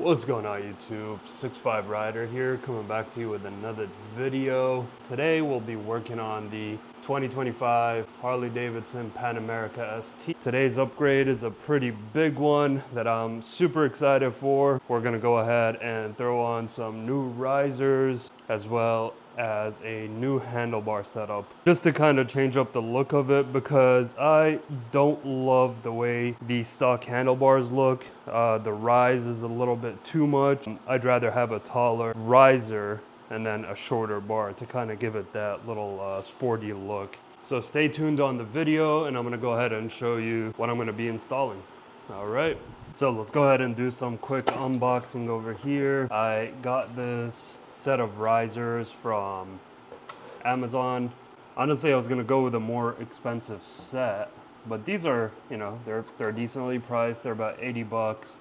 What's going on YouTube? 65 Rider here, coming back to you with another video. Today we'll be working on the 2025 Harley-Davidson Pan America ST. Today's upgrade is a pretty big one that I'm super excited for. We're gonna go ahead and throw on some new risers as well as a new handlebar setup just to kind of change up the look of it, because I don't love the way the stock handlebars look. The rise is a little bit too much. I'd rather have a taller riser and then a shorter bar to kind of give it that little sporty look. So stay tuned on the video and I'm going to go ahead and show you what I'm going to be installing. All right, so let's go ahead and do some quick unboxing over here. I got this set of risers from Amazon. Honestly, I was gonna go with a more expensive set, but these are, you know, they're decently priced. They're about 80 bucks.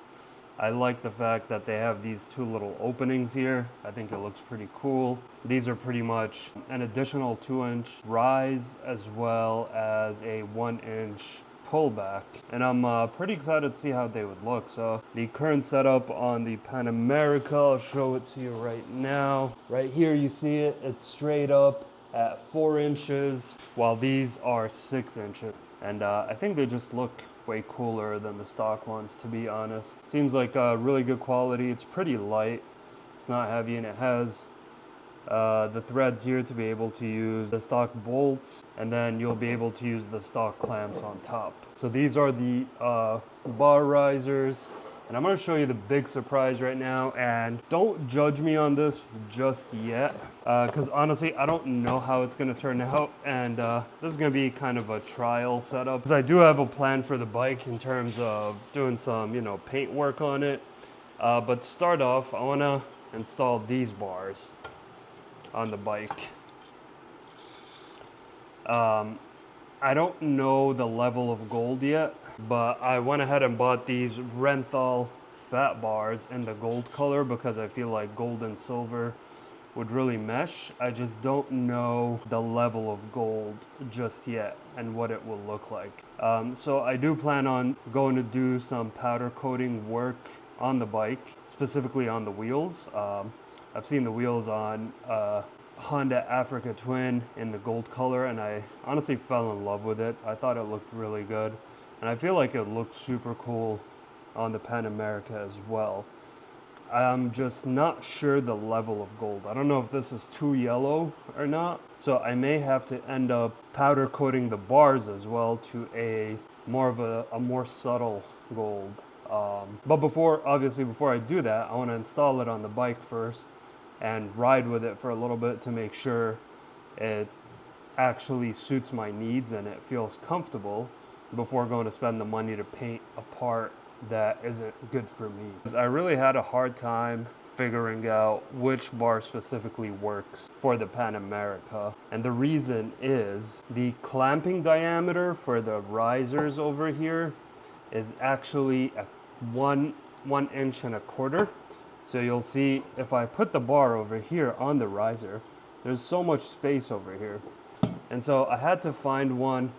I like the fact that they have these two little openings here. I think it looks pretty cool. These are pretty much an additional 2-inch rise as well as a 1-inch pullback, and I'm pretty excited to see how they would look. So the current setup on the Pan America, I'll show it to you right now. Right here you see it, it's straight up at 4 inches, while these are 6 inches. And I think they just look way cooler than the stock ones, to be honest. Seems like really good quality. It's pretty light, it's not heavy, and it has the threads here to be able to use the stock bolts, and then you'll be able to use the stock clamps on top. So these are the bar risers, and I'm going to show you the big surprise right now, and don't judge me on this just yet, because honestly I don't know how it's going to turn out, and this is going to be kind of a trial setup, because I do have a plan for the bike in terms of doing some, you know, paint work on it. But to start off, I want to install these bars on the bike. I don't know the level of gold yet, but I went ahead and bought these Renthal fat bars in the gold color because I feel like gold and silver would really mesh. I just don't know the level of gold just yet and what it will look like. So I do plan on going to do some powder coating work on the bike, specifically on the wheels. I've seen the wheels on Honda Africa Twin in the gold color, and I honestly fell in love with it. I thought it looked really good, and I feel like it looked super cool on the Pan America as well. I'm just not sure the level of gold. I don't know if this is too yellow or not, so I may have to end up powder coating the bars as well to a more subtle gold. But before I do that, I want to install it on the bike first and ride with it for a little bit to make sure it actually suits my needs and it feels comfortable before going to spend the money to paint a part that isn't good for me. I really had a hard time figuring out which bar specifically works for the Pan America, and the reason is the clamping diameter for the risers over here is actually a 1 inch and a quarter. So you'll see if I put the bar over here on the riser, there's so much space over here. And so I had to find one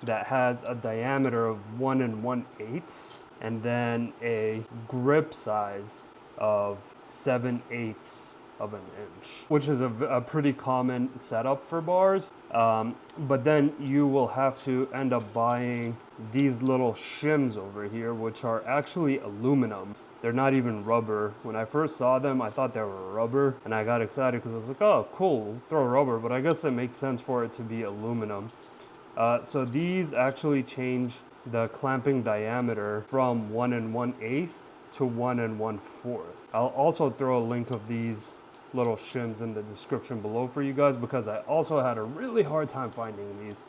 that has a diameter of 1 1/8 and then a grip size of 7/8 of an inch, which is a pretty common setup for bars. But then you will have to end up buying these little shims over here, which are actually aluminum. They're not even rubber. When I first saw them, I thought they were rubber, and I got excited because I was like, oh, cool, throw rubber, but I guess it makes sense for it to be aluminum. So these actually change the clamping diameter from 1 1/8 to 1 1/4. I'll also throw a link of these little shims in the description below for you guys, because I also had a really hard time finding these,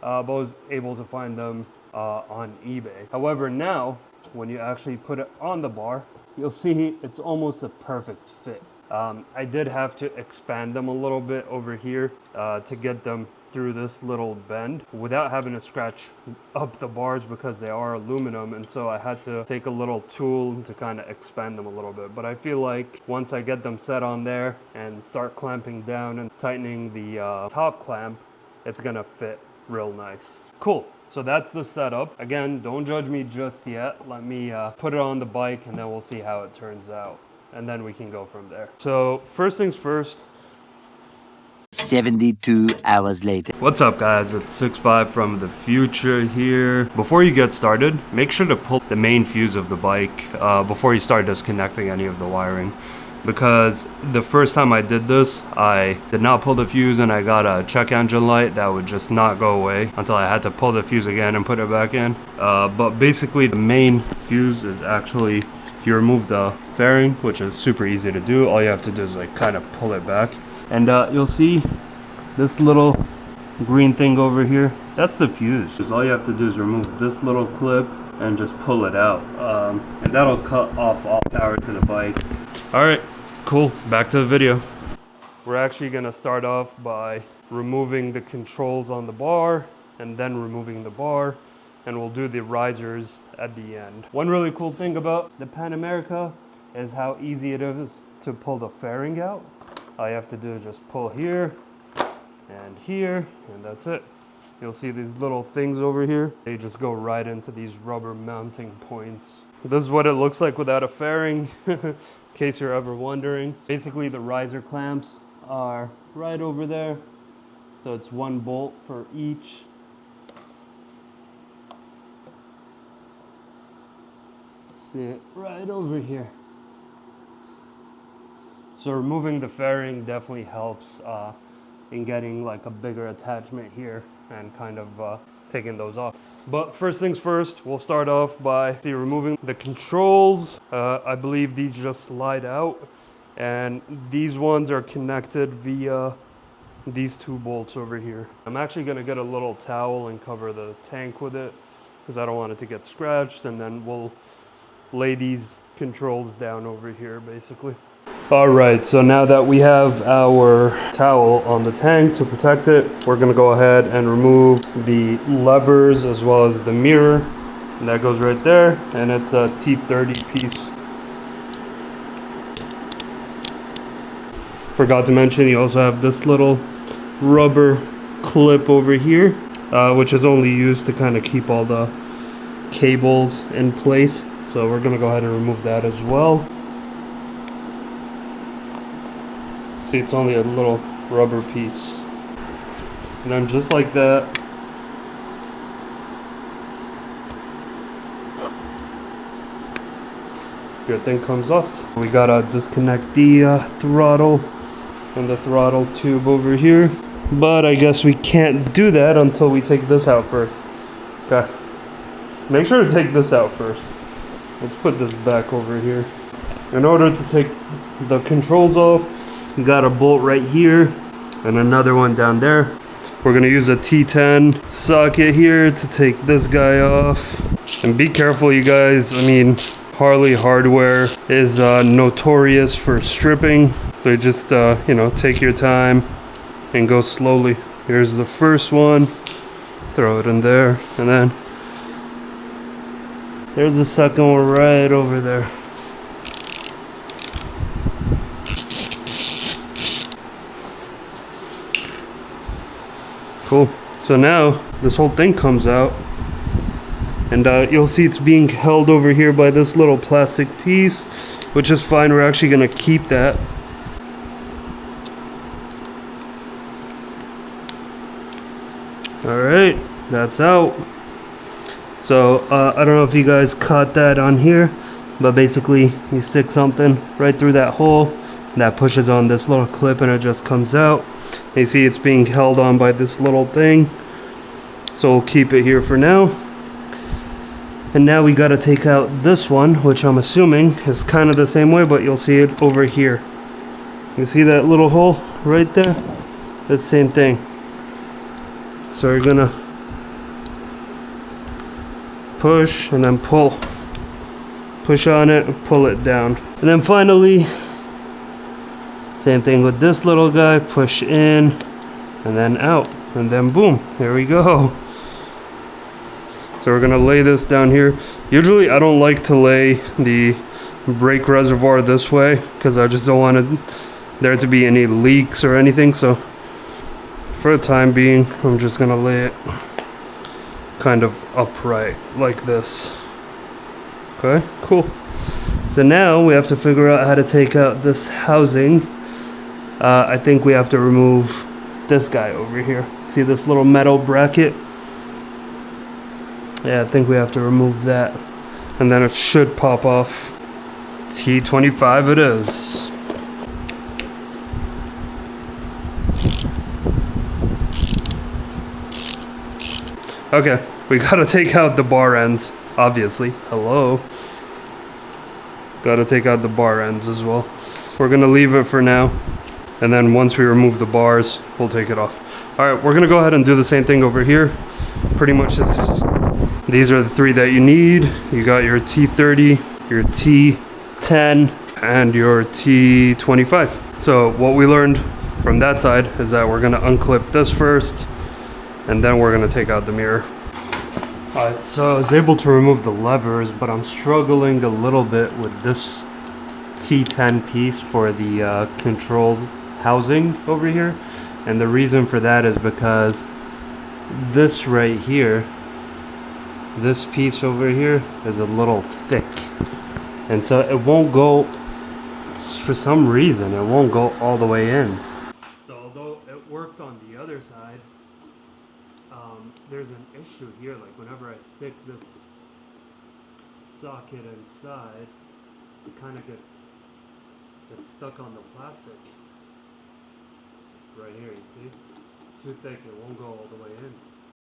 but was able to find them on eBay. However, now when you actually put it on the bar, you'll see it's almost a perfect fit. I did have to expand them a little bit over here to get them through this little bend without having to scratch up the bars because they are aluminum, and so I had to take a little tool to kind of expand them a little bit. But I feel like once I get them set on there and start clamping down and tightening the top clamp, it's gonna fit real nice. Cool. So that's the setup. Again, don't judge me just yet. Let me put it on the bike and then we'll see how it turns out. And then we can go from there. So first things first. 72 hours later. What's up guys, it's 6'5" from the future here. Before you get started, make sure to pull the main fuse of the bike before you start disconnecting any of the wiring. Because the first time I did this, I did not pull the fuse and I got a check engine light that would just not go away until I had to pull the fuse again and put it back in. But basically the main fuse is actually, if you remove the fairing, which is super easy to do, all you have to do is like kind of pull it back. And you'll see this little green thing over here, that's the fuse. Because all you have to do is remove this little clip and just pull it out. And that'll cut off all power to the bike. All right, cool, back to the video. We're actually gonna start off by removing the controls on the bar and then removing the bar, and we'll do the risers at the end. One really cool thing about the Pan America is how easy it is to pull the fairing out. All you have to do is just pull here, and that's it. You'll see these little things over here. They just go right into these rubber mounting points. This is what it looks like without a fairing, in case you're ever wondering. Basically, the riser clamps are right over there. So it's one bolt for each. See it right over here. So removing the fairing definitely helps in getting like a bigger attachment here and kind of taking those off. But first things first, we'll start off by removing the controls. I believe these just slide out, and these ones are connected via these two bolts over here. I'm actually gonna get a little towel and cover the tank with it because I don't want it to get scratched, and then we'll lay these controls down over here basically. All right, so now that we have our towel on the tank to protect it, we're gonna go ahead and remove the levers as well as the mirror. And that goes right there, and it's a T30 piece. Forgot to mention, you also have this little rubber clip over here, which is only used to kind of keep all the cables in place. So we're gonna go ahead and remove that as well. See, it's only a little rubber piece. And then just like that, your thing comes off. We gotta disconnect the throttle and the throttle tube over here. But I guess we can't do that until we take this out first. Okay. Make sure to take this out first. Let's put this back over here. In order to take the controls off, you got a bolt right here and another one down there. We're gonna use a T10 socket here to take this guy off. And be careful, you guys. I mean, Harley hardware is notorious for stripping. So just, you know, take your time and go slowly. Here's the first one. Throw it in there. And then there's the second one right over there. Cool. So now this whole thing comes out, and you'll see it's being held over here by this little plastic piece, which is fine. We're actually going to keep that. All right, that's out. So I don't know if you guys caught that on here, but basically you stick something right through that hole, and that pushes on this little clip and it just comes out. You see it's being held on by this little thing, so we'll keep it here for now. And now we got to take out this one, which I'm assuming is kind of the same way, but you'll see it over here. You see that little hole right there? That's the same thing. So we're gonna push and then pull. Push on it and pull it down. And then finally, same thing with this little guy, push in and then out, and then boom, there we go. So we're gonna lay this down here. Usually I don't like to lay the brake reservoir this way because I just don't want there to be any leaks or anything. So for the time being, I'm just gonna lay it kind of upright like this. Okay, cool. So now we have to figure out how to take out this housing. I think we have to remove this guy over here. See this little metal bracket? Yeah, I think we have to remove that. And then it should pop off. T25 it is. Okay, we gotta take out the bar ends, obviously. Hello. Gotta take out the bar ends as well. We're gonna leave it for now. And then once we remove the bars, we'll take it off. All right, we're gonna go ahead and do the same thing over here. Pretty much these are the three that you need. You got your T30, your T10, and your T25. So what we learned from that side is that we're gonna unclip this first, and then we're gonna take out the mirror. All right, so I was able to remove the levers, but I'm struggling a little bit with this T10 piece for the controls housing over here. And the reason for that is because this right here, this piece over here is a little thick. And so it won't go, for some reason, it won't go all the way in. So although it worked on the other side, there's an issue here. Like whenever I stick this socket inside, it kind of gets stuck on the plastic. Right here, you see? It's too thick, it won't go all the way in.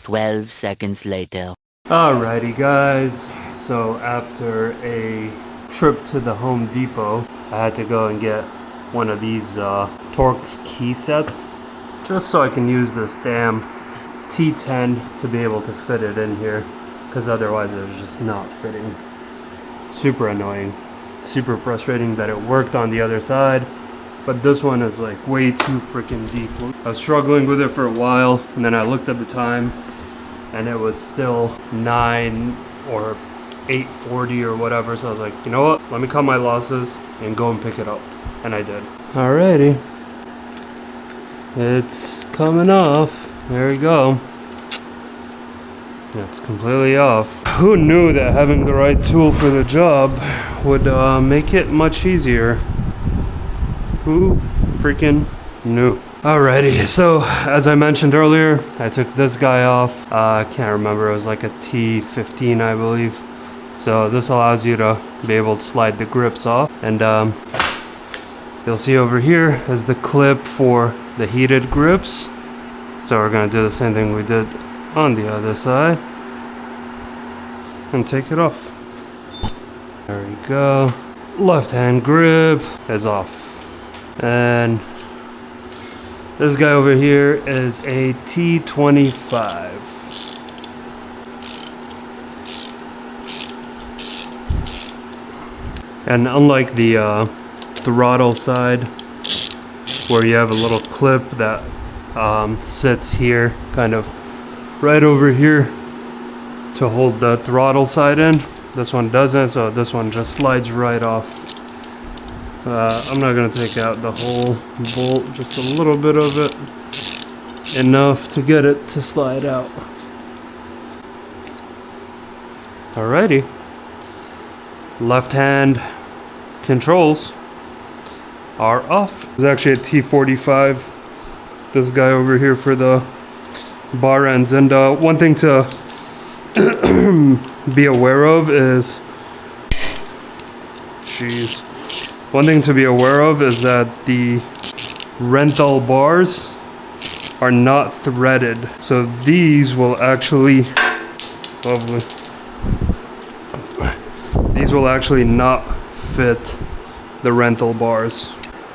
12 seconds later. Alrighty guys, so after a trip to the Home Depot, I had to go and get one of these Torx key sets, just so I can use this damn T10 to be able to fit it in here, because otherwise it's just not fitting. Super annoying, super frustrating that it worked on the other side, but this one is like way too freaking deep. I was struggling with it for a while, and then I looked at the time and it was still 9 or 8:40 or whatever, so I was like, you know what, let me cut my losses and go and pick it up. And I did. Alrighty, it's coming off. There we go. It's completely off. Who knew that having the right tool for the job would make it much easier? Who freaking knew? Alrighty, so as I mentioned earlier, I took this guy off. I can't remember, it was like a T15 I believe. So this allows you to be able to slide the grips off. And you'll see over here is the clip for the heated grips. So we're gonna do the same thing we did on the other side and take it off. There we go. Left hand grip is off. And this guy over here is a T25. And unlike the throttle side, where you have a little clip that sits here, kind of right over here to hold the throttle side in, this one doesn't, so this one just slides right off. I'm not going to take out the whole bolt, just a little bit of it, enough to get it to slide out. Alrighty, left hand controls are off. There's actually a T45, this guy over here for the bar ends. And one thing to be aware of is, one thing to be aware of is that the rental bars are not threaded. So these will actually, lovely, these will actually not fit the rental bars.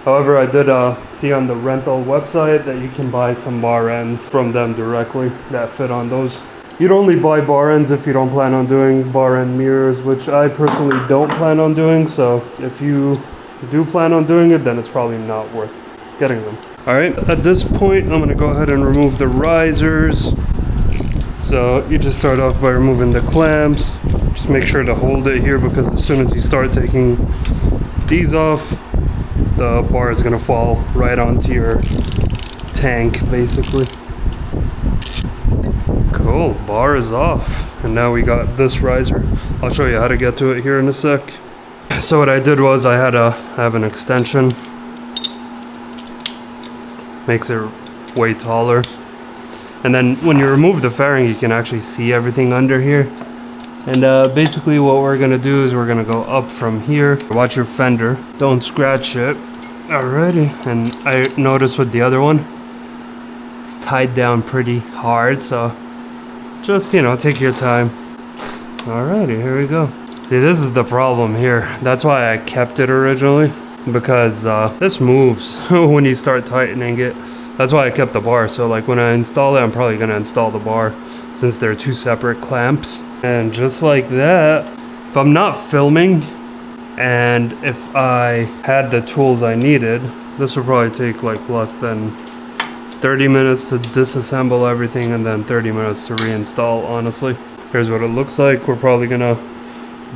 However, I did see on the rental website that you can buy some bar ends from them directly that fit on those. You'd only buy bar ends if you don't plan on doing bar end mirrors, which I personally don't plan on doing. So if you do plan on doing it, then it's probably not worth getting them. All right, at this point, I'm gonna go ahead and remove the risers. So you just start off by removing the clamps. Just make sure to hold it here, because as soon as you start taking these off, the bar is gonna fall right onto your tank, basically. Cool, bar is off. And now we got this riser. I'll show you how to get to it here in a sec. So what I did was I have an extension. Makes it way taller. And then when you remove the fairing, you can actually see everything under here. And basically what we're gonna do is we're gonna go up from here. Watch your fender, don't scratch it. Alrighty, and I noticed with the other one, it's tied down pretty hard, so just, you know, take your time. Alrighty, here we go. See, this is the problem here. That's why I kept it originally, because this moves when you start tightening it. That's why I kept the bar. So like when I install it, I'm probably gonna install the bar since they're two separate clamps. And just like that, if I'm not filming and if I had the tools I needed, this would probably take like less than 30 minutes to disassemble everything and then 30 minutes to reinstall, honestly. Here's what it looks like. We're probably gonna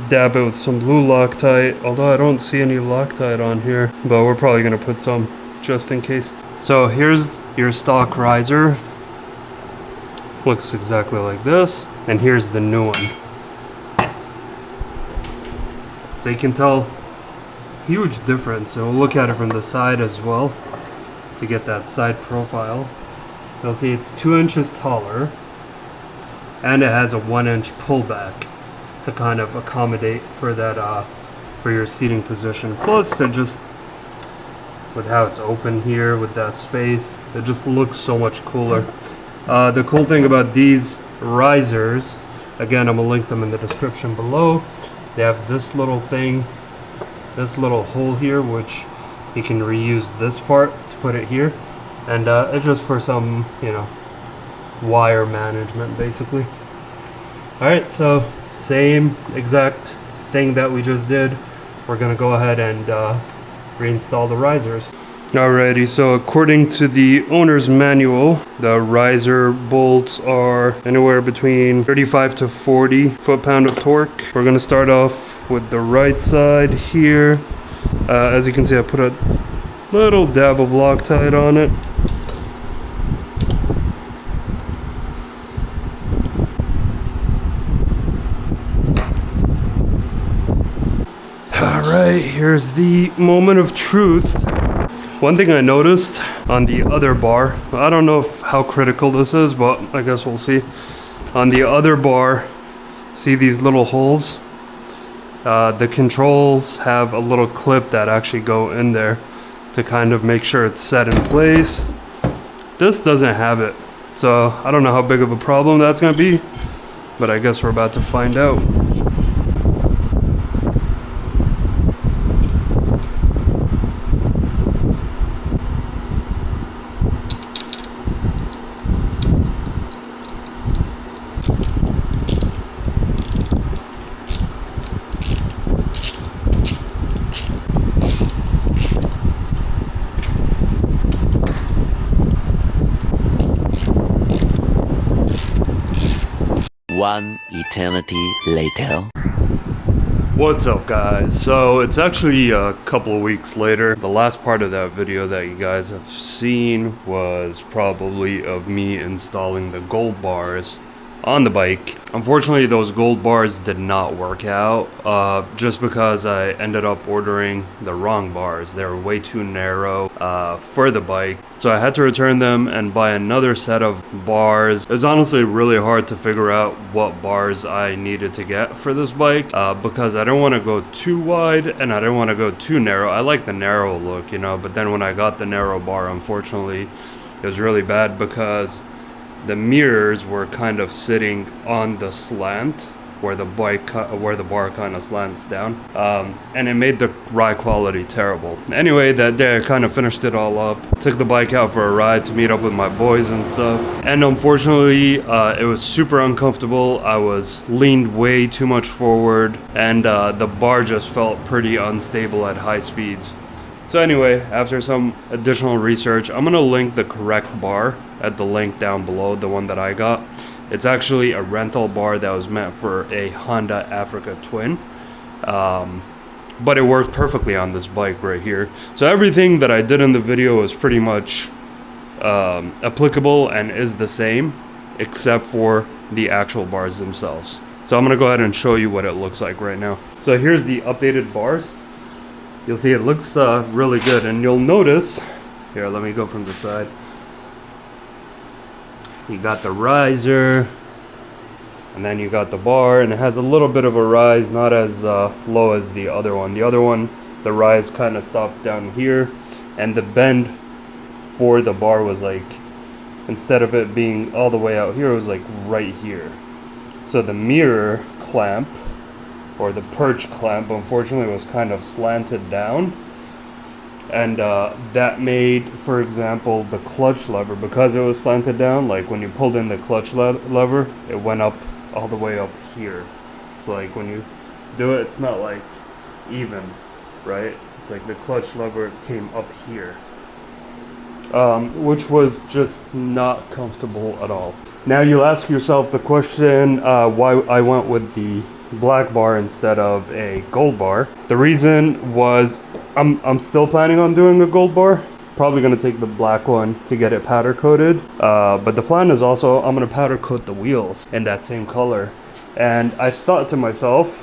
dab it with some blue Loctite, although I don't see any Loctite on here, but we're probably gonna put some just in case. So here's your stock riser. Looks exactly like this. And here's the new one. So you can tell huge difference. So we'll look at it from the side as well to get that side profile. You'll see it's 2 inches taller and it has a 1 inch pullback to kind of accommodate for that for your seating position. Plus it just, with how it's open here with that space, it just looks so much cooler. The cool thing about these risers, again, I'm gonna link them in the description below. They have this little thing, this little hole here, which you can reuse this part to put it here, and it's just for some, you know, wire management basically. All right, so same exact thing that we just did. We're gonna go ahead and reinstall the risers. Alrighty, so according to the owner's manual, the riser bolts are anywhere between 35 to 40 foot-pound of torque. We're gonna start off with the right side here. As you can see, I put a little dab of Loctite on it. Alright, here's the moment of truth. One thing I noticed on the other bar, I don't know how critical this is, but I guess we'll see. On the other bar, see these little holes? The controls have a little clip that actually go in there to kind of make sure it's set in place. This doesn't have it, so I don't know how big of a problem that's gonna be, but I guess we're about to find out. One eternity later. What's up, guys? So it's actually a couple of weeks later. The last part of that video that you guys have seen was probably of me installing the gold bars on the bike. Unfortunately, those gold bars did not work out just because I ended up ordering the wrong bars. They were way too narrow for the bike, so I had to return them and buy another set of bars. It was honestly really hard to figure out what bars I needed to get for this bike because I don't want to go too wide and I don't want to go too narrow. I like the narrow look, you know, but then when I got the narrow bar, unfortunately it was really bad because the mirrors were kind of sitting on the slant where the bar kind of slants down, and it made the ride quality terrible. Anyway, that day I kind of finished it all up, took the bike out for a ride to meet up with my boys and stuff, and unfortunately it was super uncomfortable. I was leaned way too much forward, and the bar just felt pretty unstable at high speeds. So anyway, after some additional research, I'm gonna link the correct bar at the link down below, the one that I got. It's actually a rental bar that was meant for a Honda Africa Twin, but it worked perfectly on this bike right here. So everything that I did in the video was pretty much applicable and is the same. except for the actual bars themselves. So I'm gonna go ahead and show you what it looks like right now. So here's the updated bars. You'll see it looks really good, and you'll notice, here, let me go from the side. You got the riser, and then you got the bar, and it has a little bit of a rise, not as low as the other one. The other one, the rise kind of stopped down here, and the bend for the bar was like, instead of it being all the way out here, it was like right here. So the mirror clamp, or the perch clamp, unfortunately was kind of slanted down, and that made, for example, the clutch lever, because it was slanted down, like when you pulled in the clutch lever, it went up all the way up here. So like when you do it, it's not like even, right? It's like the clutch lever came up here, which was just not comfortable at all. Now you'll ask yourself the question, why I went with the black bar instead of a gold bar. The reason was I'm still planning on doing a gold bar. Probably gonna take the black one to get it powder coated, but the plan is also I'm gonna powder coat the wheels in that same color. And I thought to myself,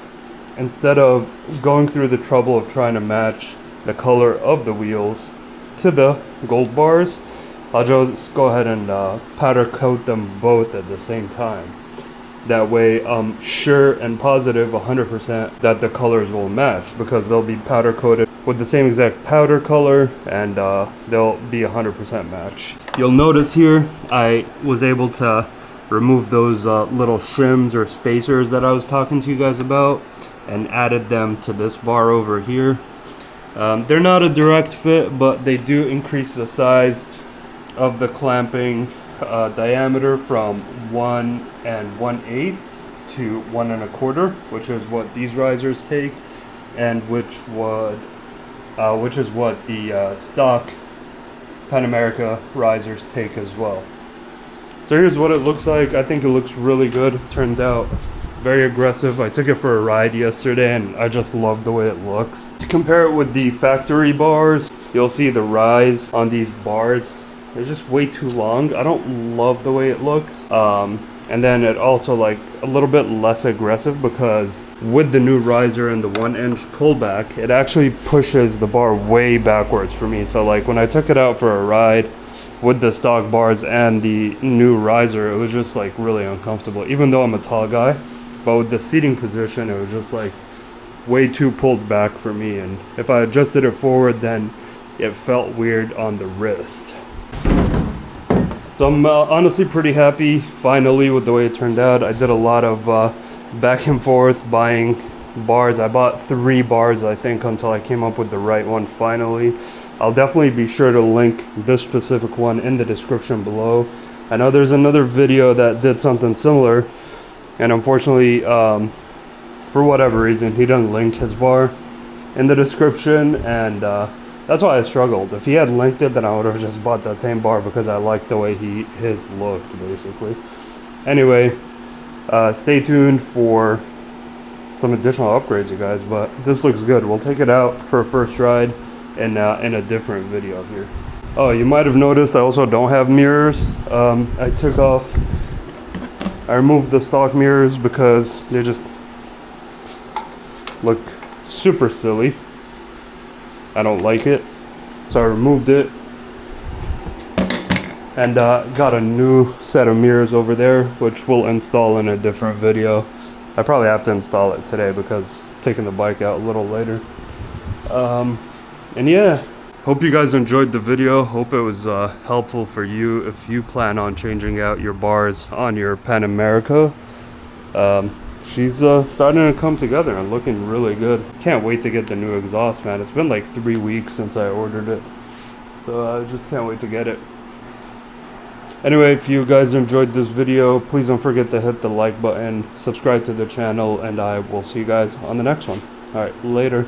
instead of going through the trouble of trying to match the color of the wheels to the gold bars, I'll just go ahead and powder coat them both at the same time. That way I'm sure and positive 100% that the colors will match, because they'll be powder coated with the same exact powder color, and they'll be 100% match. You'll notice here I was able to remove those little shims or spacers that I was talking to you guys about, and added them to this bar over here. They're not a direct fit, but they do increase the size of the clamping diameter from 1 1/8 to 1 1/4, which is what these risers take, and which is what the stock Pan America risers take as well. So here's what it looks like. I think it looks really good. It turned out very aggressive. I took it for a ride yesterday, and I just love the way it looks. To compare it with the factory bars, you'll see the rise on these bars, they're just way too long. I don't love the way it looks. And then it also like a little bit less aggressive, because with the new riser and the 1-inch pullback, it actually pushes the bar way backwards for me. So like when I took it out for a ride with the stock bars and the new riser, it was just like really uncomfortable, even though I'm a tall guy. But with the seating position, it was just like way too pulled back for me, and if I adjusted it forward, then it felt weird on the wrist. So I'm honestly pretty happy finally with the way it turned out. I did a lot of back and forth buying bars. I bought 3 bars, I think, until I came up with the right one finally. I'll definitely be sure to link this specific one in the description below. I know there's another video that did something similar, and unfortunately, for whatever reason, he didn't link his bar in the description, and that's why I struggled. If he had linked it, then I would have just bought that same bar, because I liked the way his looked, basically. Anyway, stay tuned for some additional upgrades, you guys, but this looks good. We'll take it out for a first ride in a different video here. Oh, you might have noticed I also don't have mirrors. I removed the stock mirrors because they just look super silly. I don't like it, so I removed it and got a new set of mirrors over there, which we'll install in a different video. I probably have to install it today because I'm taking the bike out a little later. And yeah, hope you guys enjoyed the video. Hope it was helpful for you if you plan on changing out your bars on your Pan America. She's starting to come together and looking really good. Can't wait to get the new exhaust, man. It's been like 3 weeks since I ordered it, so I just can't wait to get it. Anyway, if you guys enjoyed this video, please don't forget to hit the like button, subscribe to the channel, and I will see you guys on the next one. All right, later.